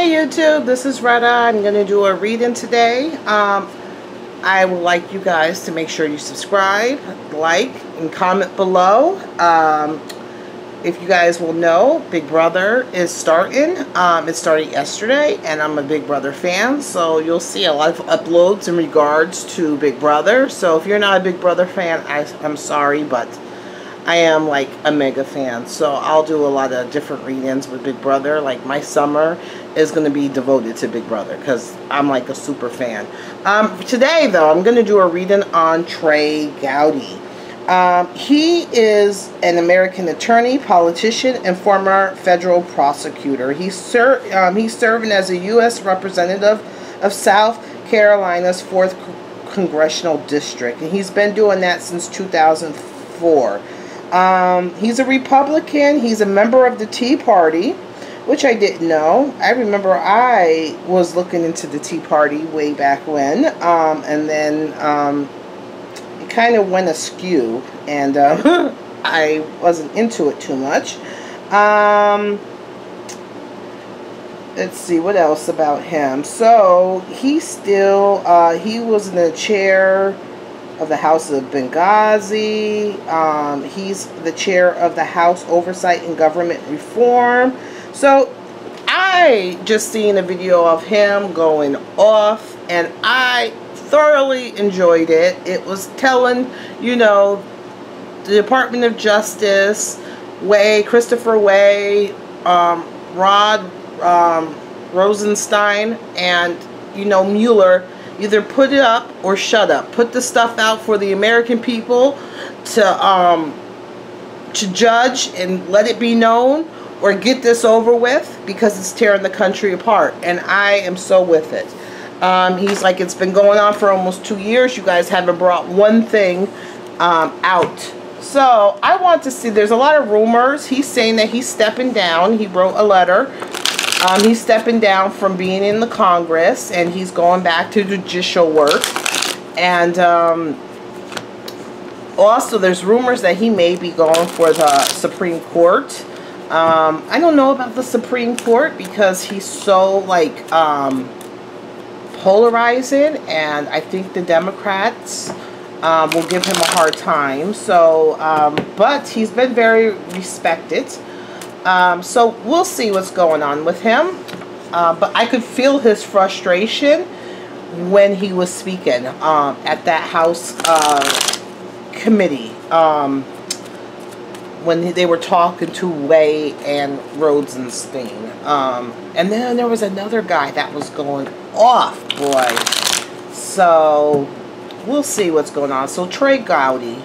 Hey YouTube, this is Retta. I'm going to do a reading today. I would like you guys to make sure you subscribe, like, and comment below. If you guys will know, Big Brother is starting. It started yesterday, and I'm a Big Brother fan, so you'll see a lot of uploads in regards to Big Brother. So if you're not a Big Brother fan, I'm sorry, but I am like a mega fan, so I'll do a lot of different readings with Big Brother. Like my summer is going to be devoted to Big Brother because I'm like a super fan. Today though, I'm going to do a reading on Trey Gowdy. He is an American attorney, politician, and former federal prosecutor. He's serving as a U.S. representative of South Carolina's 4th Congressional District, and he's been doing that since 2004. He's a Republican. He's a member of the Tea Party, which I didn't know. I remember I was looking into the Tea Party way back when, and then it kind of went askew, and I wasn't into it too much. Let's see what else about him. So he still he was in the chair of the House of Benghazi. He's the chair of the House Oversight and Government Reform. So I just seen a video of him going off, and I thoroughly enjoyed it. It was telling, you know, the Department of Justice, Christopher Way, Rod Rosenstein, and, you know, Mueller, either put it up or shut up. Put the stuff out for the American people to judge and let it be known, or get this over with, because it's tearing the country apart. And I am so with it. He's like, it's been going on for almost 2 years. You guys haven't brought one thing out. So I want to see, there's a lot of rumors. He's saying that he's stepping down. He wrote a letter. He's stepping down from being in the Congress, and he's going back to judicial work. And also there's rumors that he may be going for the Supreme Court. I don't know about the Supreme Court because he's so like polarizing, and I think the Democrats will give him a hard time. So but he's been very respected. So we'll see what's going on with him. But I could feel his frustration when he was speaking at that House committee, when they were talking to Way and Rosenstein. And then there was another guy that was going off, boy. So we'll see what's going on. So Trey Gowdy,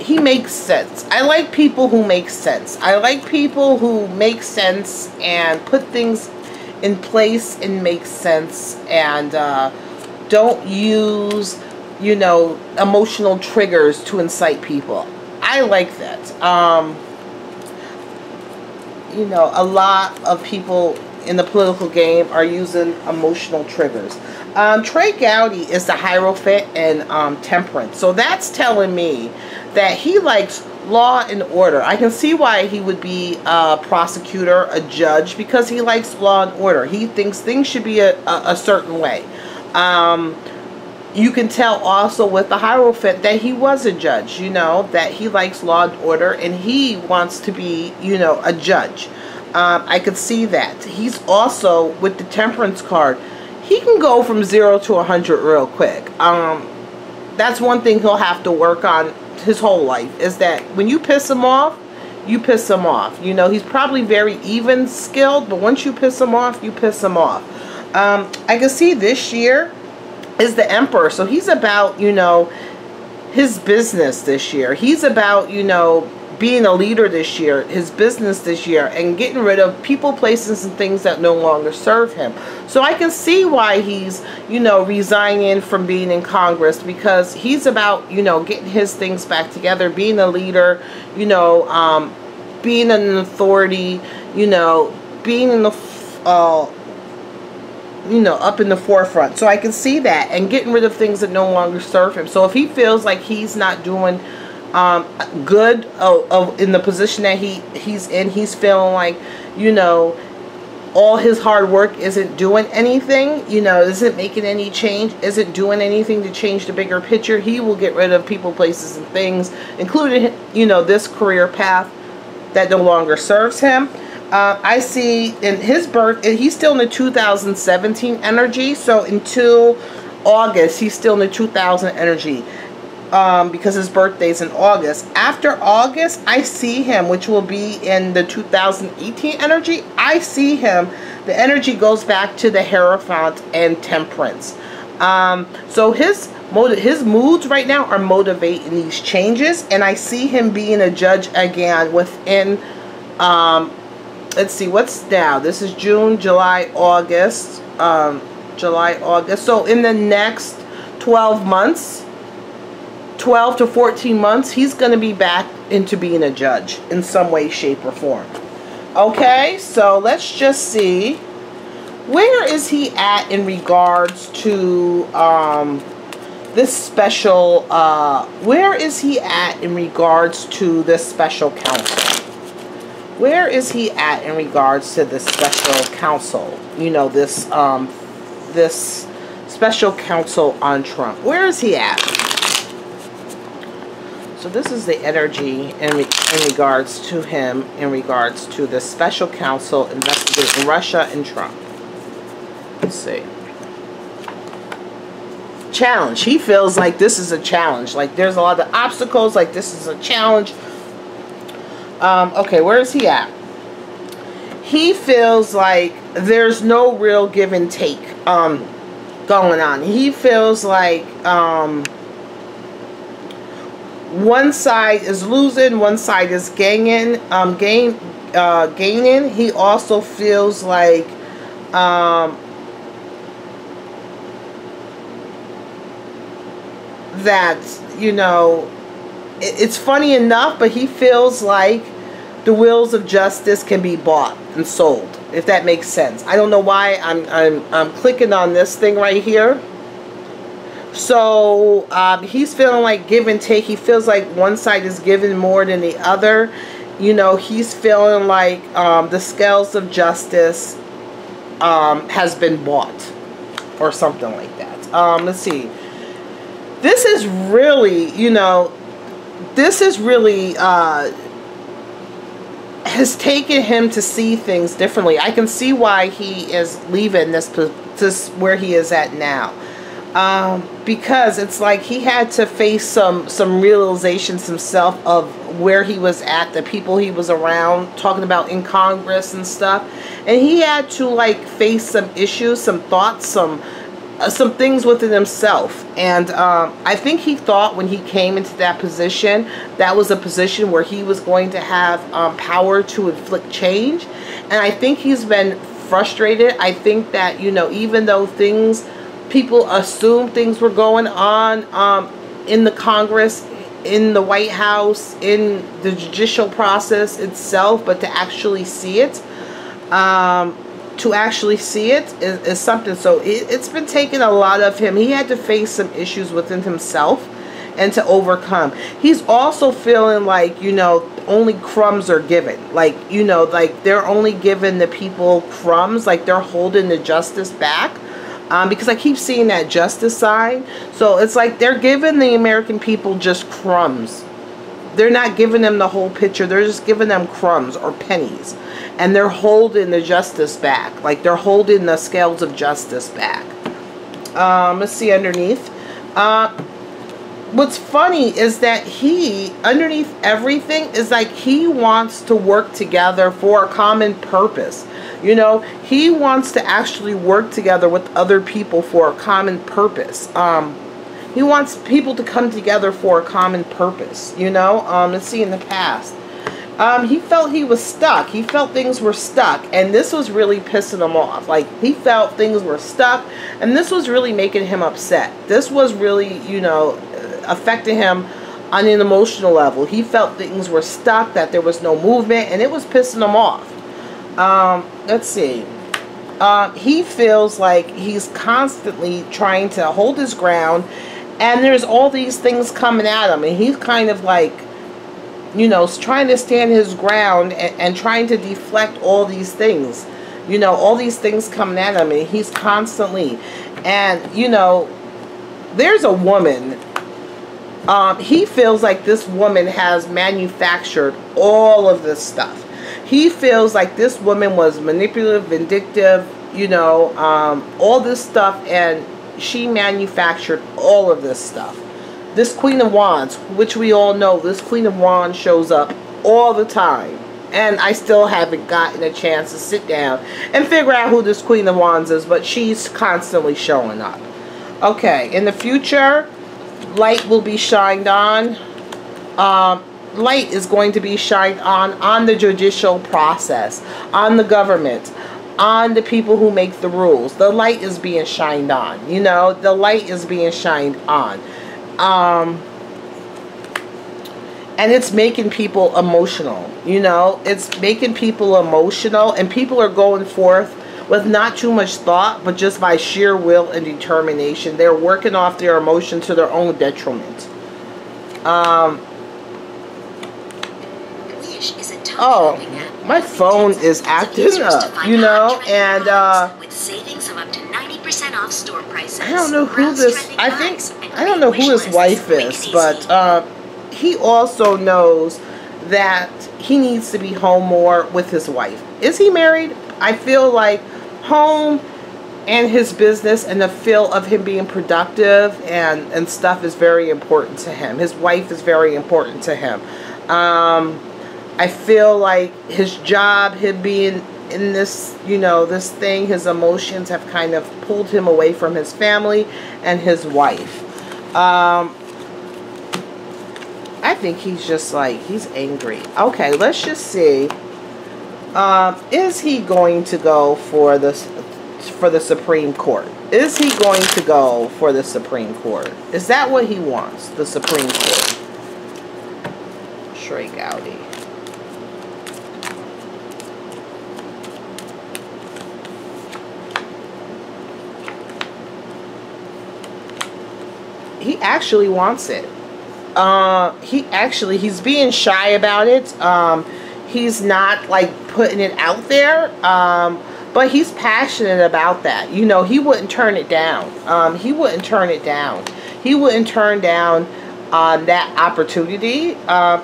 he makes sense. I like people who make sense. I like people who make sense and put things in place and make sense, and don't use, you know, emotional triggers to incite people. I like that. You know, a lot of people in the political game are using emotional triggers. Trey Gowdy is the Hierophant and Temperance. So that's telling me that he likes law and order. I can see why he would be a prosecutor, a judge, because he likes law and order. He thinks things should be a certain way. You can tell also with the Hierophant that he was a judge, you know, that he likes law and order, and he wants to be, you know, a judge. I could see that. He's also, with the Temperance card, he can go from 0 to 100 real quick. That's one thing he'll have to work on his whole life, is that when you piss him off, you piss him off. You know, he's probably very even skilled, but once you piss him off, you piss him off. I can see this year is the Emperor, so he's about, you know, his business this year. He's about, you know, being a leader this year, his business this year, and getting rid of people, places, and things that no longer serve him. So I can see why he's, you know, resigning from being in Congress, because he's about, you know, getting his things back together, being a leader, you know, being an authority, you know, being in the, you know, up in the forefront. So I can see that, and getting rid of things that no longer serve him. So if he feels like he's not doing good in the position that he's in, he's feeling like, you know, all his hard work isn't doing anything, you know, isn't making any change, isn't doing anything to change the bigger picture, he will get rid of people, places, and things, including, you know, this career path that no longer serves him. I see in his birth, he's still in the 2017 energy, so until August, he's still in the 2000 energy. Because his birthday's in August. After August, I see him, which will be in the 2018 energy. I see him, the energy goes back to the Hierophant and Temperance. So his moods right now are motivating these changes, and I see him being a judge again within, let's see, what's now? This is June, July, August, July, August. So in the next 12 months, 12 to 14 months, he's going to be back into being a judge in some way, shape, or form. Okay, so let's just see. Where is he at in regards to this special, where is he at in regards to this special counsel? Where is he at in regards to this special counsel? You know, this, this special counsel on Trump. Where is he at? So this is the energy in regards to him, in regards to the special counsel investigating Russia and Trump. Let's see. Challenge. He feels like this is a challenge. Like there's a lot of obstacles. Like this is a challenge. Okay, where is he at? He feels like there's no real give and take going on. He feels like one side is losing, one side is gaining. Gaining. He also feels like that, you know, it's funny enough, but he feels like the wheels of justice can be bought and sold, if that makes sense. I don't know why I'm clicking on this thing right here. So he's feeling like give and take. He feels like one side is giving more than the other. You know, he's feeling like the scales of justice has been bought or something like that. Let's see. This is really, you know, this is really has taken him to see things differently. I can see why he is leaving this where he is at now. Because it's like he had to face some realizations himself of where he was at, the people he was around, talking about in Congress and stuff, and he had to like face some issues, some thoughts, some things within himself. And I think he thought when he came into that position, that was a position where he was going to have power to inflict change. And I think he's been frustrated. I think that, you know, even though people assumed things were going on in the Congress, in the White House, in the judicial process itself, but to actually see it, is something. So it's been taking a lot of him. He had to face some issues within himself and to overcome. He's also feeling like, you know, only crumbs are given. Like, you know, like they're only giving the people crumbs, like they're holding the justice back. Because I keep seeing that justice sign. So it's like they're giving the American people just crumbs. They're not giving them the whole picture. They're just giving them crumbs or pennies. And they're holding the justice back. Like they're holding the scales of justice back. Let's see underneath. What's funny is that he, underneath everything, is like he wants to work together for a common purpose. You know, he wants to actually work together with other people for a common purpose. He wants people to come together for a common purpose, you know. Let's see, in the past. He felt he was stuck. He felt things were stuck. And this was really pissing him off. Like, he felt things were stuck. And this was really making him upset. This was really, you know, affecting him on an emotional level. He felt things were stuck, that there was no movement. And it was pissing him off. Let's see. He feels like he's constantly trying to hold his ground, and there's all these things coming at him, and he's kind of like, you know, trying to stand his ground and trying to deflect all these things. You know, all these things coming at him, and he's constantly, and you know, there's a woman. He feels like this woman has manufactured all of this stuff. He feels like this woman was manipulative, vindictive, you know, all this stuff, and she manufactured all of this stuff. This Queen of Wands, which we all know, this Queen of Wands shows up all the time. And I still haven't gotten a chance to sit down and figure out who this Queen of Wands is, but she's constantly showing up. Okay, in the future, light will be shined on. Light is going to be shined on the judicial process, on the government, on the people who make the rules. The light is being shined on. You know, the light is being shined on. And it's making people emotional, you know, it's making people emotional, and people are going forth with not too much thought, but just by sheer will and determination. They're working off their emotion to their own detriment. Oh, my phone is acting up, you know, and with savings of up to 90% off store prices. I don't know who this, I don't know who his wife is, but he also knows that he needs to be home more with his wife. Is he married? I feel like home and his business and the feel of him being productive and stuff is very important to him. His wife is very important to him. I feel like his job, him being in this, you know, this thing, his emotions have kind of pulled him away from his family and his wife. I think he's just like, he's angry. Okay, let's just see. Is he going to go for the Supreme Court? Is he going to go for the Supreme Court? Is that what he wants, the Supreme Court? Trey Gowdy. He actually wants it. He's being shy about it. He's not like putting it out there, but he's passionate about that. You know, he wouldn't turn it down. He wouldn't turn it down. He wouldn't turn down that opportunity.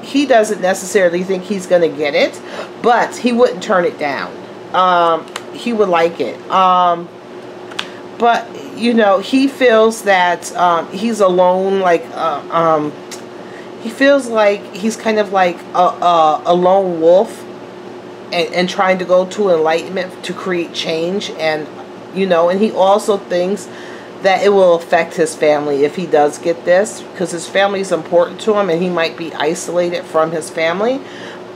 He doesn't necessarily think he's going to get it, but he wouldn't turn it down. He would like it. But you know, he feels that he's alone, like he feels like he's kind of like a lone wolf, and trying to go to enlightenment to create change. And you know, and he also thinks that it will affect his family if he does get this, because his family is important to him and he might be isolated from his family.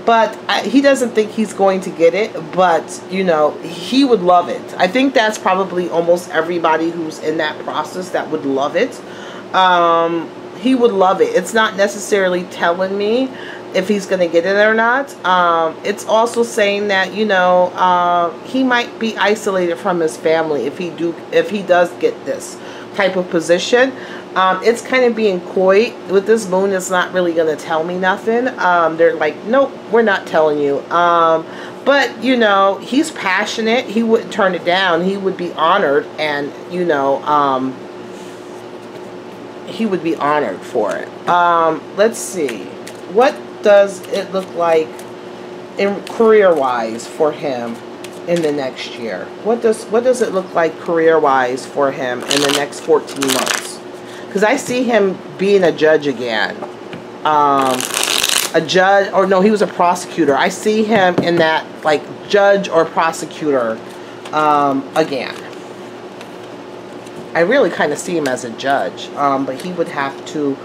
But he doesn't think he's going to get it, but you know, he would love it. I think that's probably almost everybody who's in that process that would love it. He would love it. It's not necessarily telling me if he's going to get it or not. It's also saying that, you know, he might be isolated from his family if he does get this type of position. It's kind of being coy with this moon. It's not really going to tell me nothing. They're like, nope, we're not telling you. But you know, he's passionate. He wouldn't turn it down. He would be honored, and you know, he would be honored for it. Let's see, what does it look like in career-wise for him in the next year? What does it look like career-wise for him in the next 14 months? Because I see him being a judge again. A judge, or no, he was a prosecutor. I see him in that, like, judge or prosecutor again. I really kind of see him as a judge, but he would have to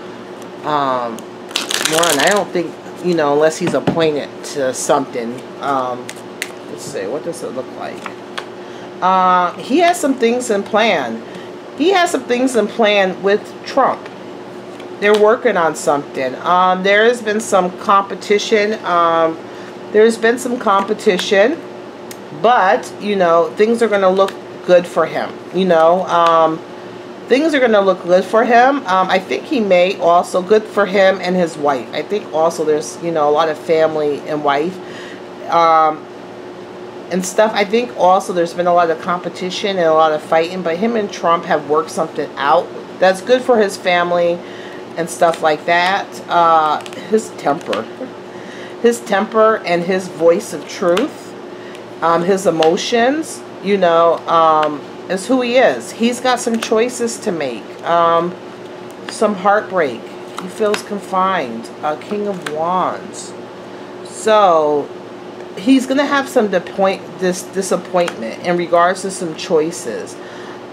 run. I don't think, you know, unless he's appointed to something. Let's see, what does it look like? He has some things in plan. He has some things in plan with Trump. They're working on something. There has been some competition. There's been some competition, but you know, things are going to look good for him. You know, things are going to look good for him. I think he may also, good for him and his wife. I think also there's, you know, a lot of family and wife. and stuff. I think also there's been a lot of competition and a lot of fighting, but him and Trump have worked something out that's good for his family and stuff like that. His temper and his voice of truth, his emotions, you know, is who he is. He's got some choices to make, some heartbreak. He feels confined. King of Wands. So he's going to have some disappointment in regards to some choices.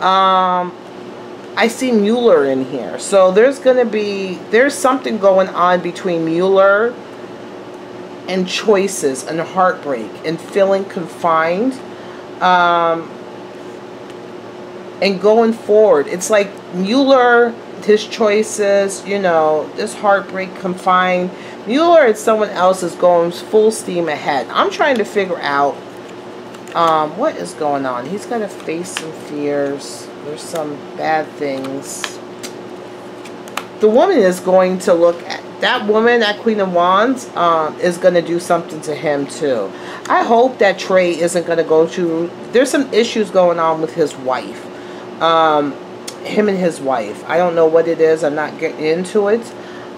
I see Mueller in here. So there's something going on between Mueller and choices and heartbreak and feeling confined. And going forward, it's like Mueller, his choices, you know, this heartbreak, confined. Mueller and someone else is going full steam ahead. I'm trying to figure out what is going on. He's got to face some fears. There's some bad things. The woman is going to look at that woman, that Queen of Wands, is going to do something to him too. I hope that Trey isn't going to go through. There's some issues going on with his wife. Him and his wife. I don't know what it is. I'm not getting into it.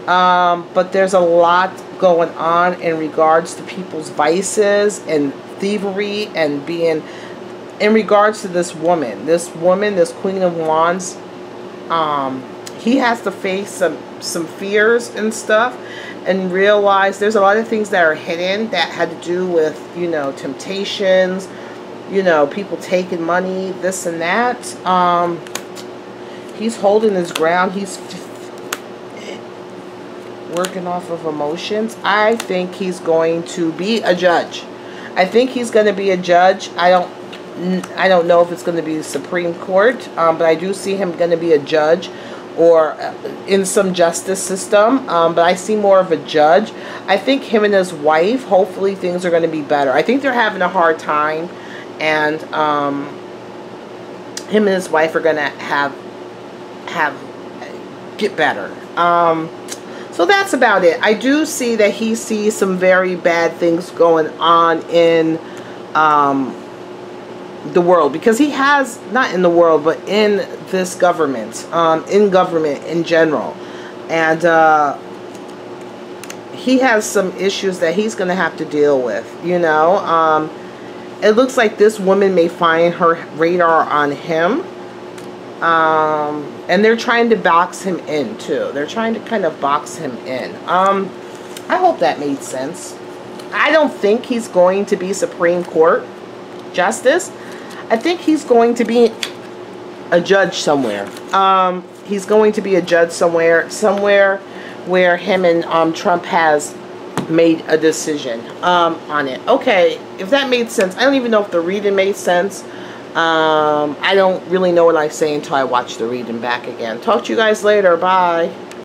But there's a lot going on in regards to people's vices and thievery and being in regards to this woman, this Queen of Wands. He has to face some fears and stuff and realize there's a lot of things that are hidden that had to do with, you know, temptations, you know, people taking money, this and that. He's holding his ground. He's working off of emotions. I think he's going to be a judge. I think he's going to be a judge. I don't know if it's going to be the Supreme Court, but I do see him going to be a judge or in some justice system, but I see more of a judge. I think him and his wife, hopefully things are going to be better. I think they're having a hard time, and him and his wife are going to get better. So that's about it. I do see that he sees some very bad things going on in the world, because he has, not in the world, but in this government, in government in general, and he has some issues that he's going to have to deal with, you know. It looks like this woman may find her radar on him, and they're trying to box him in too. They're trying to kind of box him in. I hope that made sense. I don't think he's going to be Supreme Court Justice. I think he's going to be a judge somewhere. He's going to be a judge somewhere where him and Trump has made a decision on it. Okay, if that made sense. I don't even know if the reading made sense. I don't really know what I say until I watch the reading back again. Talk to you guys later. Bye.